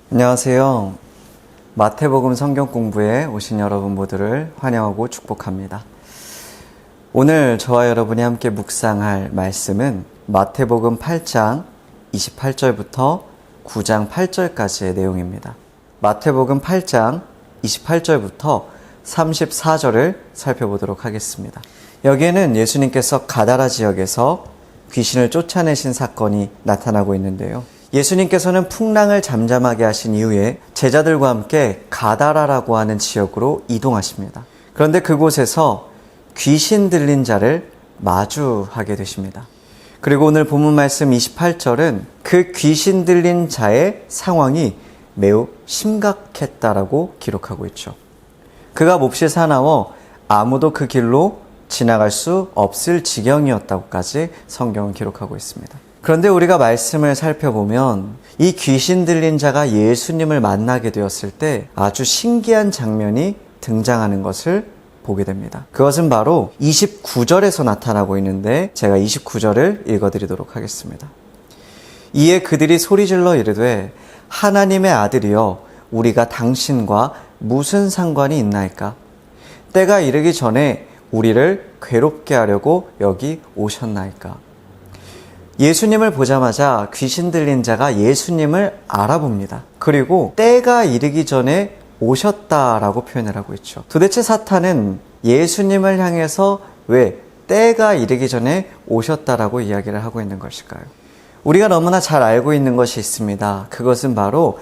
안녕하세요. 마태복음 성경 공부에 오신 여러분 모두를 환영하고 축복합니다. 오늘 저와 여러분이 함께 묵상할 말씀은 마태복음 8장 28절부터 9장 8절까지의 내용입니다. 마태복음 8장 28절부터 34절을 살펴보도록 하겠습니다. 여기에는 예수님께서 가다라 지역에서 귀신을 쫓아내신 사건이 나타나고 있는데요. 예수님께서는 풍랑을 잠잠하게 하신 이후에 제자들과 함께 가다라라고 하는 지역으로 이동하십니다. 그런데 그곳에서 귀신 들린 자를 마주하게 되십니다. 그리고 오늘 본문 말씀 28절은 그 귀신 들린 자의 상황이 매우 심각했다라고 기록하고 있죠. 그가 몹시 사나워 아무도 그 길로 지나갈 수 없을 지경이었다고까지 성경은 기록하고 있습니다. 그런데 우리가 말씀을 살펴보면 이 귀신 들린 자가 예수님을 만나게 되었을 때 아주 신기한 장면이 등장하는 것을 보게 됩니다. 그것은 바로 29절에서 나타나고 있는데 제가 29절을 읽어드리도록 하겠습니다. 이에 그들이 소리질러 이르되 하나님의 아들이여 우리가 당신과 무슨 상관이 있나이까? 때가 이르기 전에 우리를 괴롭게 하려고 여기 오셨나이까? 예수님을 보자마자 귀신 들린 자가 예수님을 알아봅니다. 그리고 때가 이르기 전에 오셨다라고 표현을 하고 있죠. 도대체 사탄은 예수님을 향해서 왜 때가 이르기 전에 오셨다라고 이야기를 하고 있는 것일까요? 우리가 너무나 잘 알고 있는 것이 있습니다. 그것은 바로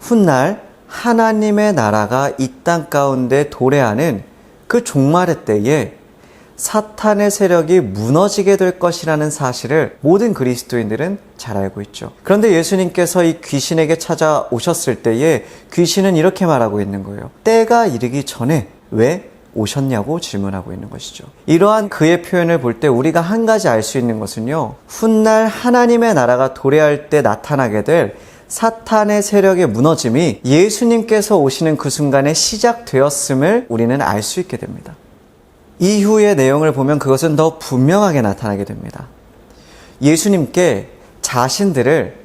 훗날 하나님의 나라가 이 땅 가운데 도래하는 그 종말의 때에 사탄의 세력이 무너지게 될 것이라는 사실을 모든 그리스도인들은 잘 알고 있죠. 그런데 예수님께서 이 귀신에게 찾아오셨을 때에 귀신은 이렇게 말하고 있는 거예요. 때가 이르기 전에 왜 오셨냐고 질문하고 있는 것이죠. 이러한 그의 표현을 볼 때 우리가 한 가지 알 수 있는 것은요, 훗날 하나님의 나라가 도래할 때 나타나게 될 사탄의 세력의 무너짐이 예수님께서 오시는 그 순간에 시작되었음을 우리는 알 수 있게 됩니다. 이후의 내용을 보면 그것은 더 분명하게 나타나게 됩니다. 예수님께 자신들을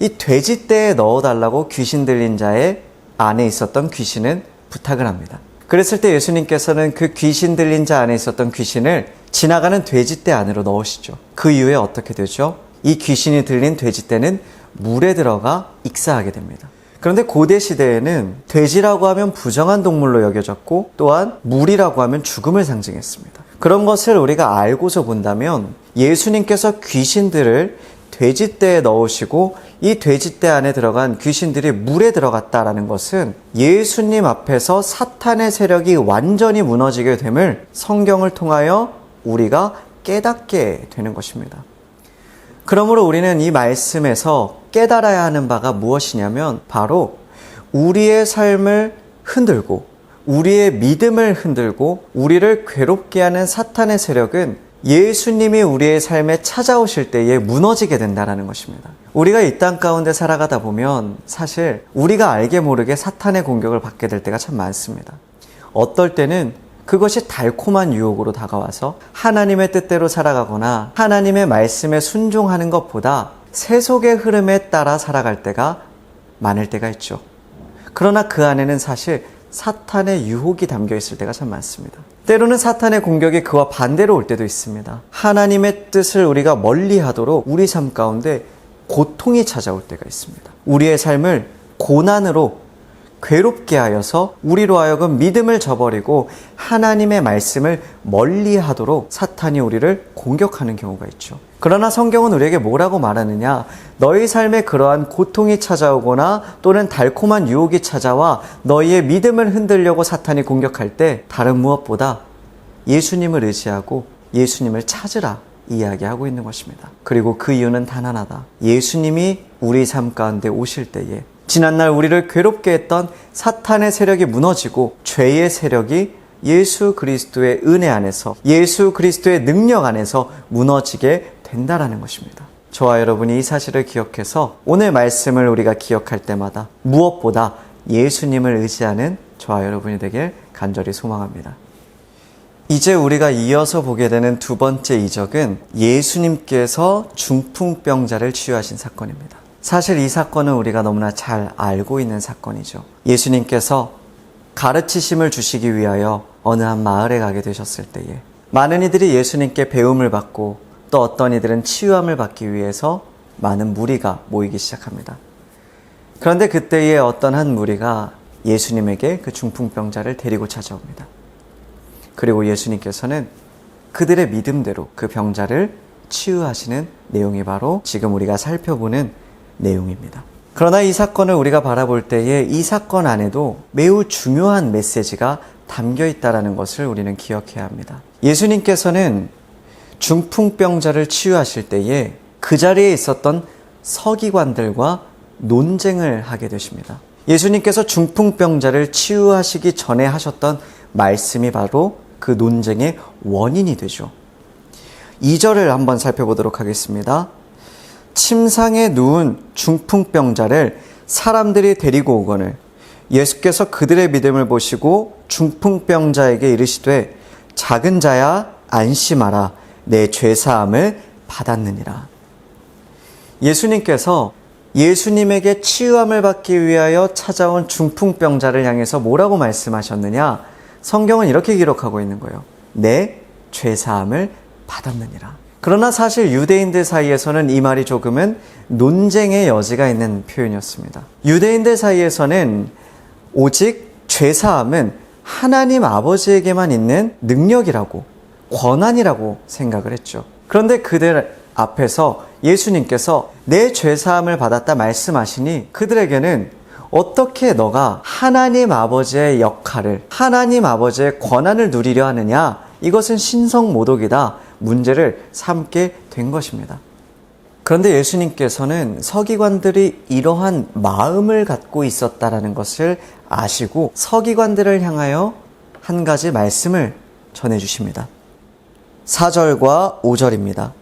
이 돼지떼에 넣어달라고 귀신 들린 자의 안에 있었던 귀신은 부탁을 합니다. 그랬을 때 예수님께서는 그 귀신 들린 자 안에 있었던 귀신을 지나가는 돼지떼 안으로 넣으시죠. 그 이후에 어떻게 되죠? 이 귀신이 들린 돼지떼는 물에 들어가 익사하게 됩니다. 그런데 고대 시대에는 돼지라고 하면 부정한 동물로 여겨졌고 또한 물이라고 하면 죽음을 상징했습니다. 그런 것을 우리가 알고서 본다면 예수님께서 귀신들을 돼지떼에 넣으시고 이 돼지떼 안에 들어간 귀신들이 물에 들어갔다라는 것은 예수님 앞에서 사탄의 세력이 완전히 무너지게 됨을 성경을 통하여 우리가 깨닫게 되는 것입니다. 그러므로 우리는 이 말씀에서 깨달아야 하는 바가 무엇이냐면 바로 우리의 삶을 흔들고 우리의 믿음을 흔들고 우리를 괴롭게 하는 사탄의 세력은 예수님이 우리의 삶에 찾아오실 때에 무너지게 된다는 것입니다. 우리가 이 땅 가운데 살아가다 보면 사실 우리가 알게 모르게 사탄의 공격을 받게 될 때가 참 많습니다. 어떨 때는 그것이 달콤한 유혹으로 다가와서 하나님의 뜻대로 살아가거나 하나님의 말씀에 순종하는 것보다 세속의 흐름에 따라 살아갈 때가 많을 때가 있죠. 그러나 그 안에는 사실 사탄의 유혹이 담겨 있을 때가 참 많습니다. 때로는 사탄의 공격이 그와 반대로 올 때도 있습니다. 하나님의 뜻을 우리가 멀리하도록 우리 삶 가운데 고통이 찾아올 때가 있습니다. 우리의 삶을 고난으로 괴롭게 하여서 우리로 하여금 믿음을 저버리고 하나님의 말씀을 멀리하도록 사탄이 우리를 공격하는 경우가 있죠. 그러나 성경은 우리에게 뭐라고 말하느냐? 너희 삶에 그러한 고통이 찾아오거나 또는 달콤한 유혹이 찾아와 너희의 믿음을 흔들려고 사탄이 공격할 때 다른 무엇보다 예수님을 의지하고 예수님을 찾으라 이야기하고 있는 것입니다. 그리고 그 이유는 단 하나다. 예수님이 우리 삶 가운데 오실 때에 지난날 우리를 괴롭게 했던 사탄의 세력이 무너지고 죄의 세력이 예수 그리스도의 은혜 안에서 예수 그리스도의 능력 안에서 무너지게 된다라는 것입니다. 저와 여러분이 이 사실을 기억해서 오늘 말씀을 우리가 기억할 때마다 무엇보다 예수님을 의지하는 저와 여러분이 되길 간절히 소망합니다. 이제 우리가 이어서 보게 되는 두 번째 이적은 예수님께서 중풍병자를 치유하신 사건입니다. 사실 이 사건은 우리가 너무나 잘 알고 있는 사건이죠. 예수님께서 가르치심을 주시기 위하여 어느 한 마을에 가게 되셨을 때에 많은 이들이 예수님께 배움을 받고 또 어떤 이들은 치유함을 받기 위해서 많은 무리가 모이기 시작합니다. 그런데 그때에 어떤 한 무리가 예수님에게 그 중풍병자를 데리고 찾아옵니다. 그리고 예수님께서는 그들의 믿음대로 그 병자를 치유하시는 내용이 바로 지금 우리가 살펴보는 내용입니다. 그러나 이 사건을 우리가 바라볼 때에 이 사건 안에도 매우 중요한 메시지가 담겨 있다는 것을 우리는 기억해야 합니다. 예수님께서는 중풍병자를 치유하실 때에 그 자리에 있었던 서기관들과 논쟁을 하게 되십니다. 예수님께서 중풍병자를 치유하시기 전에 하셨던 말씀이 바로 그 논쟁의 원인이 되죠. 2절을 한번 살펴보도록 하겠습니다. 침상에 누운 중풍병자를 사람들이 데리고 오거늘 예수께서 그들의 믿음을 보시고 중풍병자에게 이르시되 작은 자야 안심하라 내 죄사함을 받았느니라. 예수님께서 예수님에게 치유함을 받기 위하여 찾아온 중풍병자를 향해서 뭐라고 말씀하셨느냐? 성경은 이렇게 기록하고 있는 거예요. 내 죄사함을 받았느니라. 그러나 사실 유대인들 사이에서는 이 말이 조금은 논쟁의 여지가 있는 표현이었습니다. 유대인들 사이에서는 오직 죄사함은 하나님 아버지에게만 있는 능력이라고, 권한이라고 생각을 했죠. 그런데 그들 앞에서 예수님께서 내 죄사함을 받았다 말씀하시니 그들에게는 어떻게 너가 하나님 아버지의 역할을, 하나님 아버지의 권한을 누리려 하느냐? 이것은 신성모독이다. 문제를 삼게 된 것입니다. 그런데 예수님께서는 서기관들이 이러한 마음을 갖고 있었다라는 것을 아시고 서기관들을 향하여 한 가지 말씀을 전해주십니다. 4절과 5절입니다.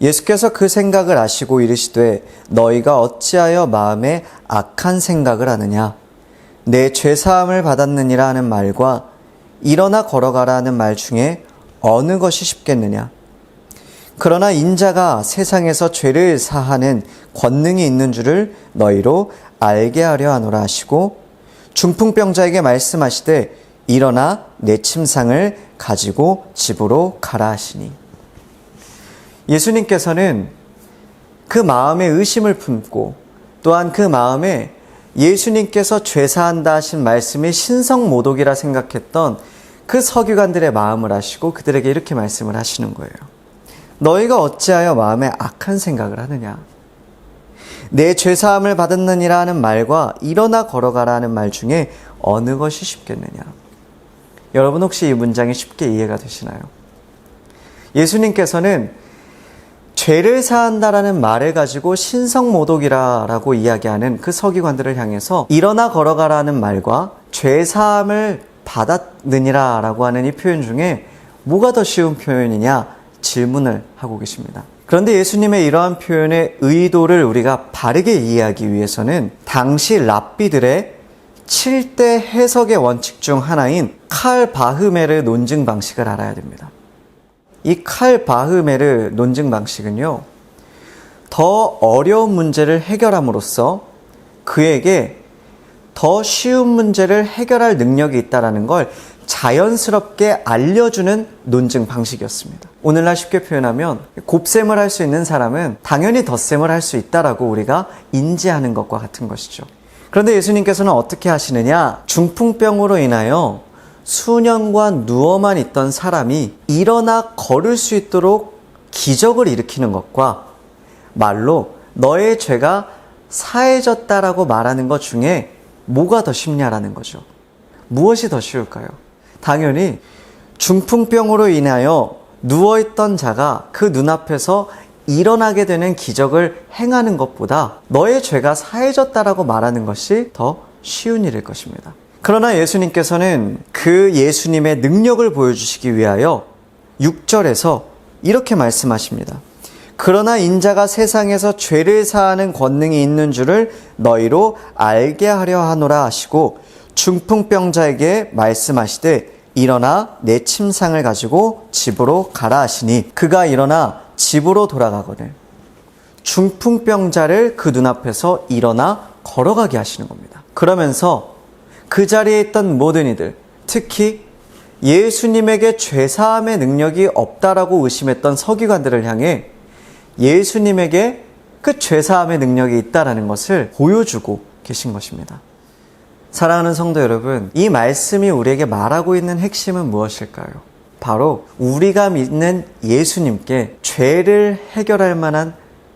예수께서 그 생각을 아시고 이르시되 너희가 어찌하여 마음에 악한 생각을 하느냐? 내 죄사함을 받았느니라 하는 말과 일어나 걸어가라 하는 말 중에 어느 것이 쉽겠느냐? 그러나 인자가 세상에서 죄를 사하는 권능이 있는 줄을 너희로 알게 하려 하노라 하시고 중풍병자에게 말씀하시되 일어나 내 침상을 가지고 집으로 가라 하시니. 예수님께서는 그 마음에 의심을 품고 또한 그 마음에 예수님께서 죄사한다 하신 말씀이 신성모독이라 생각했던 그 서기관들의 마음을 아시고 그들에게 이렇게 말씀을 하시는 거예요. 너희가 어찌하여 마음에 악한 생각을 하느냐? 내 죄사함을 받았느니라 하는 말과 일어나 걸어가라 하는 말 중에 어느 것이 쉽겠느냐? 여러분 혹시 이 문장이 쉽게 이해가 되시나요? 예수님께서는 죄를 사한다라는 말을 가지고 신성모독이라고 이야기하는 그 서기관들을 향해서 일어나 걸어가라는 말과 죄사함을 받았느니라 라고 하는 이 표현 중에 뭐가 더 쉬운 표현이냐 질문을 하고 계십니다. 그런데 예수님의 이러한 표현의 의도를 우리가 바르게 이해하기 위해서는 당시 랍비들의 7대 해석의 원칙 중 하나인 칼 바흐메르 논증 방식을 알아야 됩니다. 이 칼 바흐메르 논증 방식은요, 더 어려운 문제를 해결함으로써 그에게 더 쉬운 문제를 해결할 능력이 있다는 걸 자연스럽게 알려주는 논증 방식이었습니다. 오늘날 쉽게 표현하면 곱셈을 할 수 있는 사람은 당연히 덧셈을 할 수 있다라고 우리가 인지하는 것과 같은 것이죠. 그런데 예수님께서는 어떻게 하시느냐? 중풍병으로 인하여 수년간 누워만 있던 사람이 일어나 걸을 수 있도록 기적을 일으키는 것과 말로 너의 죄가 사해졌다라고 말하는 것 중에 뭐가 더 쉽냐라는 거죠. 무엇이 더 쉬울까요? 당연히 중풍병으로 인하여 누워있던 자가 그 눈앞에서 일어나게 되는 기적을 행하는 것보다 너의 죄가 사해졌다라고 말하는 것이 더 쉬운 일일 것입니다. 그러나 예수님께서는 그 예수님의 능력을 보여주시기 위하여 6절에서 이렇게 말씀하십니다. 그러나 인자가 세상에서 죄를 사하는 권능이 있는 줄을 너희로 알게 하려 하노라 하시고 중풍병자에게 말씀하시되 일어나 내 침상을 가지고 집으로 가라 하시니 그가 일어나 집으로 돌아가거늘 중풍병자를 그 눈앞에서 일어나 걸어가게 하시는 겁니다. 그러면서 그 자리에 있던 모든 이들, 특히 예수님에게 죄사함의 능력이 없다라고 의심했던 서기관들을 향해 예수님에게 그 죄사함의 능력이 있다라는 것을 보여주고 계신 것입니다. 사랑하는 성도 여러분, 이 말씀이 우리에게 말하고 있는 핵심은 무엇일까요? 바로 우리가 믿는 예수님께 죄를 해결할 만한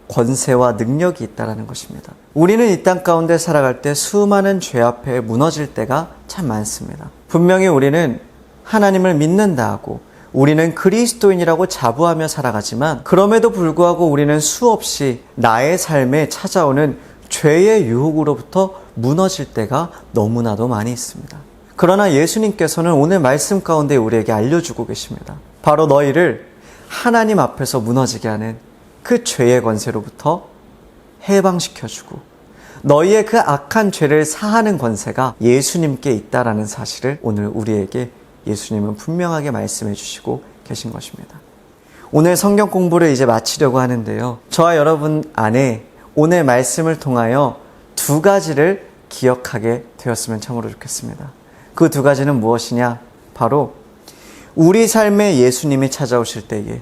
권세와 능력이 있다는 것입니다. 우리는 이 땅 가운데 살아갈 때 수많은 죄 앞에 무너질 때가 참 많습니다. 분명히 우리는 하나님을 믿는다 하고 우리는 그리스도인이라고 자부하며 살아가지만 그럼에도 불구하고 우리는 수없이 나의 삶에 찾아오는 죄의 유혹으로부터 무너질 때가 너무나도 많이 있습니다. 그러나 예수님께서는 오늘 말씀 가운데 우리에게 알려주고 계십니다. 바로 너희를 하나님 앞에서 무너지게 하는 그 죄의 권세로부터 해방시켜주고 너희의 그 악한 죄를 사하는 권세가 예수님께 있다라는 사실을 오늘 우리에게 예수님은 분명하게 말씀해 주시고 계신 것입니다. 오늘 성경 공부를 이제 마치려고 하는데요. 저와 여러분 안에 오늘 말씀을 통하여 두 가지를 기억하게 되었으면 참으로 좋겠습니다. 그 두 가지는 무엇이냐? 바로 우리 삶에 예수님이 찾아오실 때에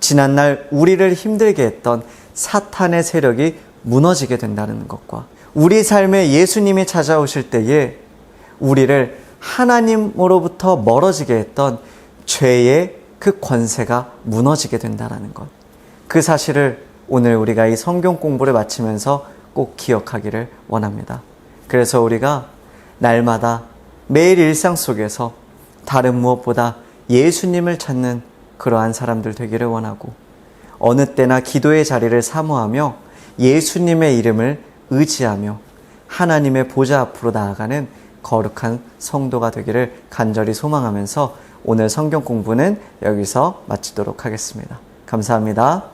지난날 우리를 힘들게 했던 사탄의 세력이 무너지게 된다는 것과 우리 삶에 예수님이 찾아오실 때에 우리를 하나님으로부터 멀어지게 했던 죄의 그 권세가 무너지게 된다는 것. 그 사실을 오늘 우리가 이 성경 공부를 마치면서 꼭 기억하기를 원합니다. 그래서 우리가 날마다 매일 일상 속에서 다른 무엇보다 예수님을 찾는 그러한 사람들 되기를 원하고 어느 때나 기도의 자리를 사모하며 예수님의 이름을 의지하며 하나님의 보좌 앞으로 나아가는 거룩한 성도가 되기를 간절히 소망하면서 오늘 성경 공부는 여기서 마치도록 하겠습니다. 감사합니다.